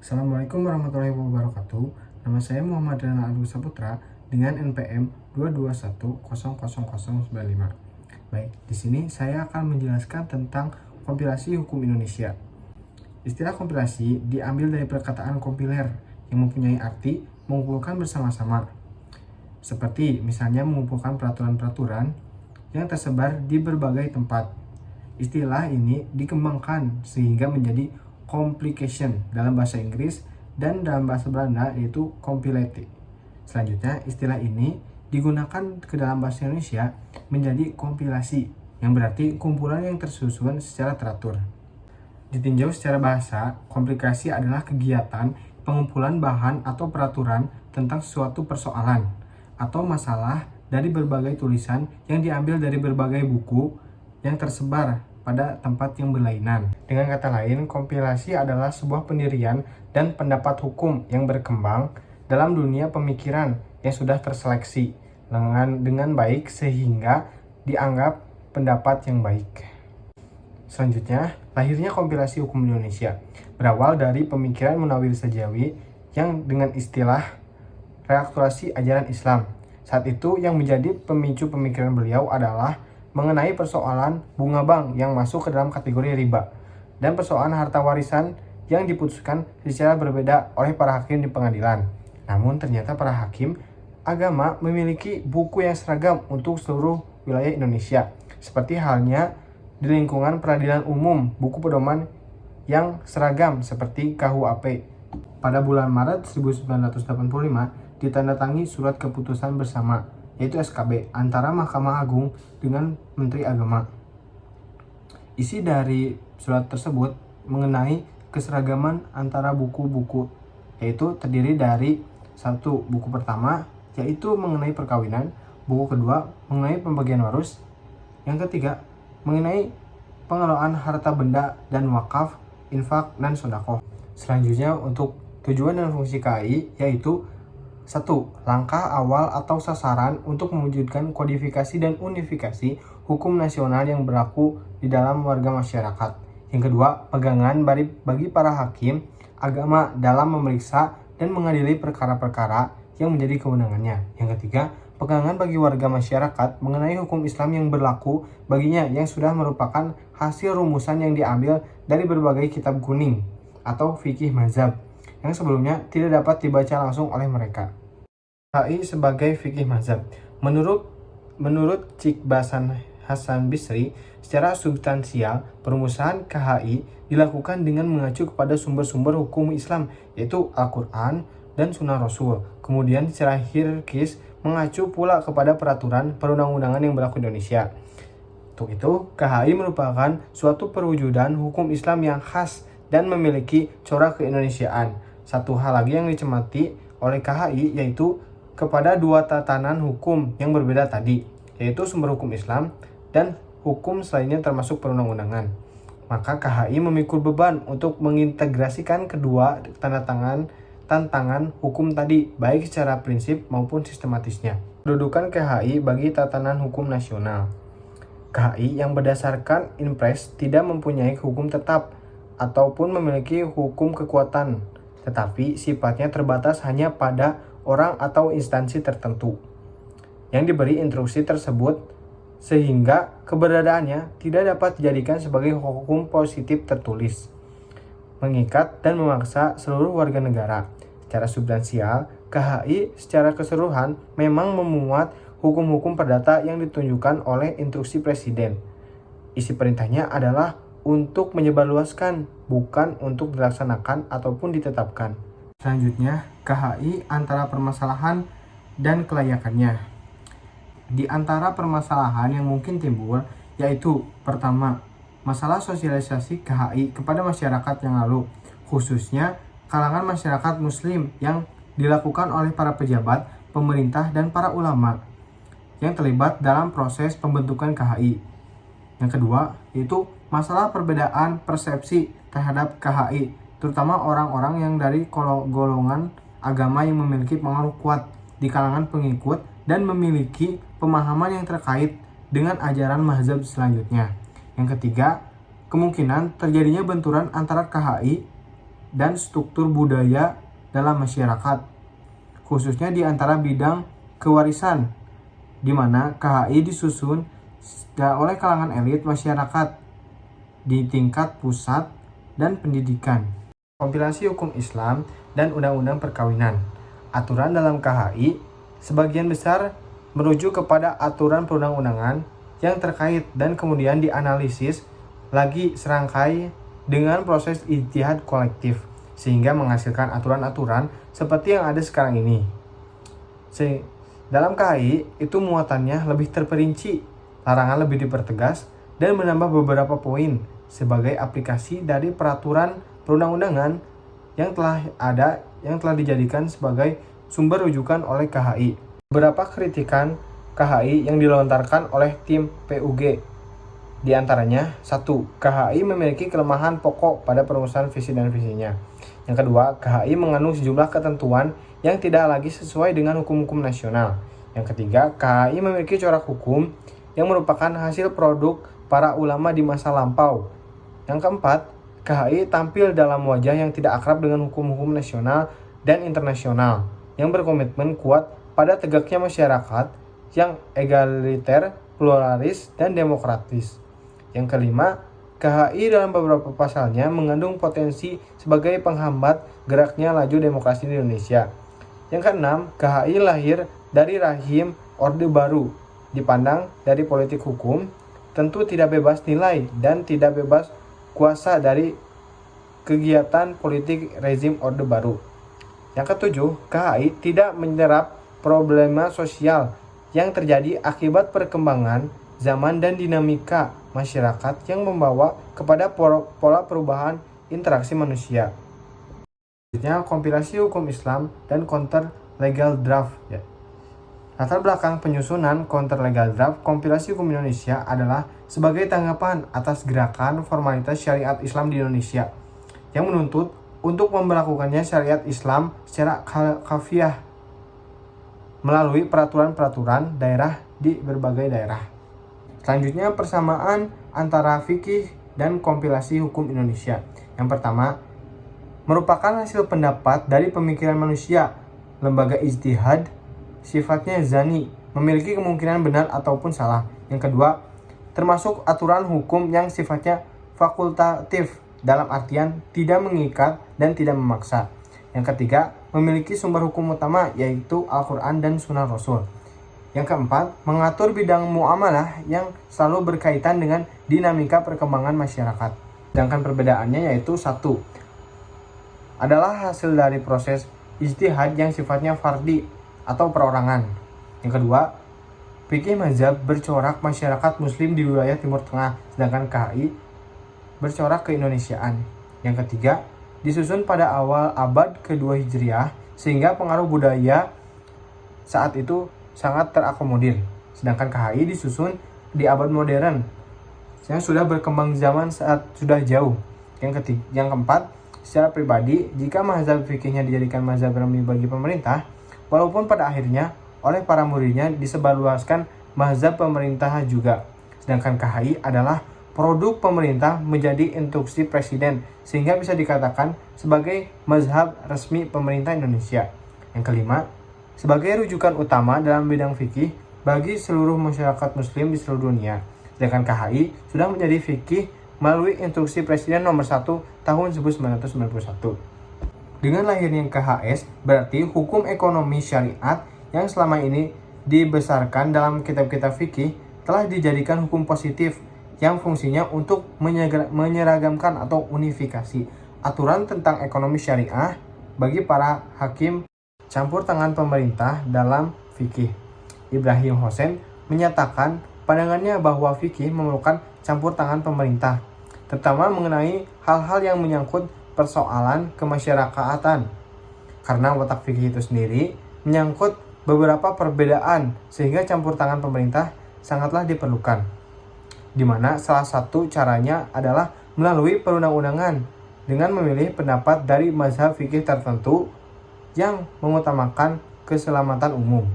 Assalamualaikum warahmatullahi wabarakatuh. Nama saya Muhammad Rana Agus Saputra dengan NPM 221000095. Baik, di sini saya akan menjelaskan tentang kompilasi hukum Indonesia. Istilah kompilasi diambil dari perkataan kompiler yang mempunyai arti mengumpulkan bersama-sama. Seperti misalnya mengumpulkan peraturan-peraturan yang tersebar di berbagai tempat. Istilah ini dikembangkan sehingga menjadi complication dalam bahasa Inggris dan dalam bahasa Belanda yaitu compilate. Selanjutnya, istilah ini digunakan ke dalam bahasa Indonesia menjadi kompilasi, yang berarti kumpulan yang tersusun secara teratur. Ditinjau secara bahasa, kompilasi adalah kegiatan pengumpulan bahan atau peraturan tentang suatu persoalan atau masalah dari berbagai tulisan yang diambil dari berbagai buku yang tersebar pada tempat yang berlainan. Dengan kata lain, kompilasi adalah sebuah pendirian dan pendapat hukum yang berkembang dalam dunia pemikiran yang sudah terseleksi dengan baik sehingga dianggap pendapat yang baik. Selanjutnya, lahirnya kompilasi hukum Indonesia berawal dari pemikiran Munawir Sajawi yang dengan istilah reaktualisasi ajaran Islam. Saat itu yang menjadi pemicu pemikiran beliau adalah mengenai persoalan bunga bank yang masuk ke dalam kategori riba dan persoalan harta warisan yang diputuskan secara berbeda oleh para hakim di pengadilan. Namun ternyata para hakim agama memiliki buku yang seragam untuk seluruh wilayah Indonesia, seperti halnya di lingkungan peradilan umum buku pedoman yang seragam seperti KUHP. Pada bulan Maret 1985 ditandatangani surat keputusan bersama yaitu SKB antara Mahkamah Agung dengan Menteri Agama. Isi dari surat tersebut mengenai keseragaman antara buku-buku, yaitu terdiri dari satu, buku pertama yaitu mengenai perkawinan, buku kedua mengenai pembagian waris, yang ketiga mengenai pengelolaan harta benda dan wakaf, infak, dan sedekah. Selanjutnya untuk tujuan dan fungsi KAI yaitu 1. Langkah awal atau sasaran untuk mewujudkan kodifikasi dan unifikasi hukum nasional yang berlaku di dalam warga masyarakat. Yang kedua, pegangan bagi para hakim agama dalam memeriksa dan mengadili perkara-perkara yang menjadi kewenangannya. Yang ketiga, pegangan bagi warga masyarakat mengenai hukum Islam yang berlaku baginya yang sudah merupakan hasil rumusan yang diambil dari berbagai kitab kuning atau fikih mazhab yang sebelumnya tidak dapat dibaca langsung oleh mereka. KAI sebagai fikih mazhab. Menurut Cikbasan Hasan Bisri, secara substansial perumusan KHI dilakukan dengan mengacu kepada sumber-sumber hukum Islam yaitu Al-Quran dan Sunnah Rasul. Kemudian secara hierarkis mengacu pula kepada peraturan perundang-undangan yang berlaku di Indonesia. Untuk itu, KHI merupakan suatu perwujudan hukum Islam yang khas dan memiliki corak keindonesiaan. Satu hal lagi yang dicermati oleh KHI yaitu kepada dua tatanan hukum yang berbeda tadi, yaitu sumber hukum Islam dan hukum selainnya termasuk perundang-undangan. Maka KHI memikul beban untuk mengintegrasikan kedua tantangan hukum tadi, baik secara prinsip maupun sistematisnya. Kedudukan KHI bagi tatanan hukum nasional. KHI yang berdasarkan impres tidak mempunyai hukum tetap ataupun memiliki hukum kekuatan, tetapi sifatnya terbatas hanya pada orang atau instansi tertentu yang diberi instruksi tersebut sehingga keberadaannya tidak dapat dijadikan sebagai hukum positif tertulis, mengikat dan memaksa seluruh warga negara. Secara substansial, KHI secara keseluruhan memang memuat hukum-hukum perdata yang ditunjukkan oleh instruksi presiden. Isi perintahnya adalah untuk menyebarluaskan, bukan untuk dilaksanakan ataupun ditetapkan. Selanjutnya, KHI antara permasalahan dan kelayakannya. Di antara permasalahan yang mungkin timbul yaitu pertama, masalah sosialisasi KHI kepada masyarakat yang lalu, khususnya kalangan masyarakat muslim yang dilakukan oleh para pejabat, pemerintah, dan para ulama yang terlibat dalam proses pembentukan KHI. Yang kedua, yaitu masalah perbedaan persepsi terhadap KHI, terutama orang-orang yang dari golongan agama yang memiliki pengaruh kuat di kalangan pengikut dan memiliki pemahaman yang terkait dengan ajaran mazhab selanjutnya. Yang ketiga, kemungkinan terjadinya benturan antara KHI dan struktur budaya dalam masyarakat, khususnya di antara bidang kewarisan, di mana KHI disusun oleh kalangan elit masyarakat di tingkat pusat dan pendidikan. Kompilasi hukum Islam dan undang-undang perkawinan. Aturan dalam KHI sebagian besar merujuk kepada aturan perundang-undangan yang terkait dan kemudian dianalisis lagi serangkai dengan proses ijtihad kolektif sehingga menghasilkan aturan-aturan seperti yang ada sekarang ini. Dalam KHI itu muatannya lebih terperinci, larangan lebih dipertegas dan menambah beberapa poin sebagai aplikasi dari peraturan perundang-undangan yang telah dijadikan sebagai sumber rujukan oleh KHI. Beberapa kritikan KHI yang dilontarkan oleh tim PUG, di antaranya 1. KHI memiliki kelemahan pokok pada perumusan visi dan visinya. Yang kedua, KHI mengandung sejumlah ketentuan yang tidak lagi sesuai dengan hukum-hukum nasional. Yang ketiga, KHI memiliki corak hukum yang merupakan hasil produk para ulama di masa lampau. Yang keempat, KHI tampil dalam wajah yang tidak akrab dengan hukum-hukum nasional dan internasional yang berkomitmen kuat pada tegaknya masyarakat yang egaliter, pluralis, dan demokratis. Yang kelima, KHI dalam beberapa pasalnya mengandung potensi sebagai penghambat geraknya laju demokrasi di Indonesia. Yang keenam, KHI lahir dari rahim Orde Baru, dipandang dari politik hukum, tentu tidak bebas nilai dan tidak bebas kuasa dari kegiatan politik rezim Orde Baru. Yang ketujuh, KHI tidak menyerap problema sosial yang terjadi akibat perkembangan zaman dan dinamika masyarakat yang membawa kepada pola perubahan interaksi manusia. Selanjutnya, kompilasi hukum Islam dan counter legal draft. Latar belakang penyusunan counter legal draft kompilasi hukum Indonesia adalah sebagai tanggapan atas gerakan formalitas syariat Islam di Indonesia yang menuntut untuk memberlakukannya syariat Islam secara kafiyah melalui peraturan-peraturan daerah di berbagai daerah. Selanjutnya, persamaan antara fikih dan kompilasi hukum Indonesia. Yang pertama, merupakan hasil pendapat dari pemikiran manusia, lembaga ijtihad, sifatnya zani, memiliki kemungkinan benar ataupun salah. Yang kedua, termasuk aturan hukum yang sifatnya fakultatif, dalam artian tidak mengikat dan tidak memaksa. Yang ketiga, memiliki sumber hukum utama yaitu Al-Quran dan Sunnah Rasul. Yang keempat, mengatur bidang muamalah yang selalu berkaitan dengan dinamika perkembangan masyarakat. Sedangkan perbedaannya yaitu 1. Adalah hasil dari proses ijtihad yang sifatnya fardhi atau perorangan. Yang kedua, fikih mazhab bercorak masyarakat muslim di wilayah Timur Tengah, sedangkan KHI bercorak keindonesiaan. Yang ketiga, disusun pada awal abad kedua Hijriah sehingga pengaruh budaya saat itu sangat terakomodir. Sedangkan KHI disusun di abad modern yang sudah berkembang zaman saat sudah jauh. Yang keempat, secara pribadi jika mazhab fikihnya dijadikan mazhab resmi bagi pemerintah, walaupun pada akhirnya oleh para muridnya disebarluaskan mazhab pemerintah juga. Sedangkan KHI adalah produk pemerintah menjadi instruksi presiden sehingga bisa dikatakan sebagai mazhab resmi pemerintah Indonesia. Yang kelima, sebagai rujukan utama dalam bidang fikih bagi seluruh masyarakat muslim di seluruh dunia. Sedangkan KHI sudah menjadi fikih melalui instruksi presiden nomor 1 tahun 1991. Dengan lahirnya KHS berarti hukum ekonomi syariat yang selama ini dibesarkan dalam kitab-kitab fikih telah dijadikan hukum positif yang fungsinya untuk menyeragamkan atau unifikasi aturan tentang ekonomi syariah bagi para hakim campur tangan pemerintah dalam fikih. Ibrahim Hossein menyatakan pandangannya bahwa fikih memerlukan campur tangan pemerintah, terutama mengenai hal-hal yang menyangkut persoalan kemasyarakatan. Karena watak fikih itu sendiri menyangkut beberapa perbedaan sehingga campur tangan pemerintah sangatlah diperlukan. Di mana salah satu caranya adalah melalui perundang-undangan dengan memilih pendapat dari mazhab fikih tertentu yang mengutamakan keselamatan umum.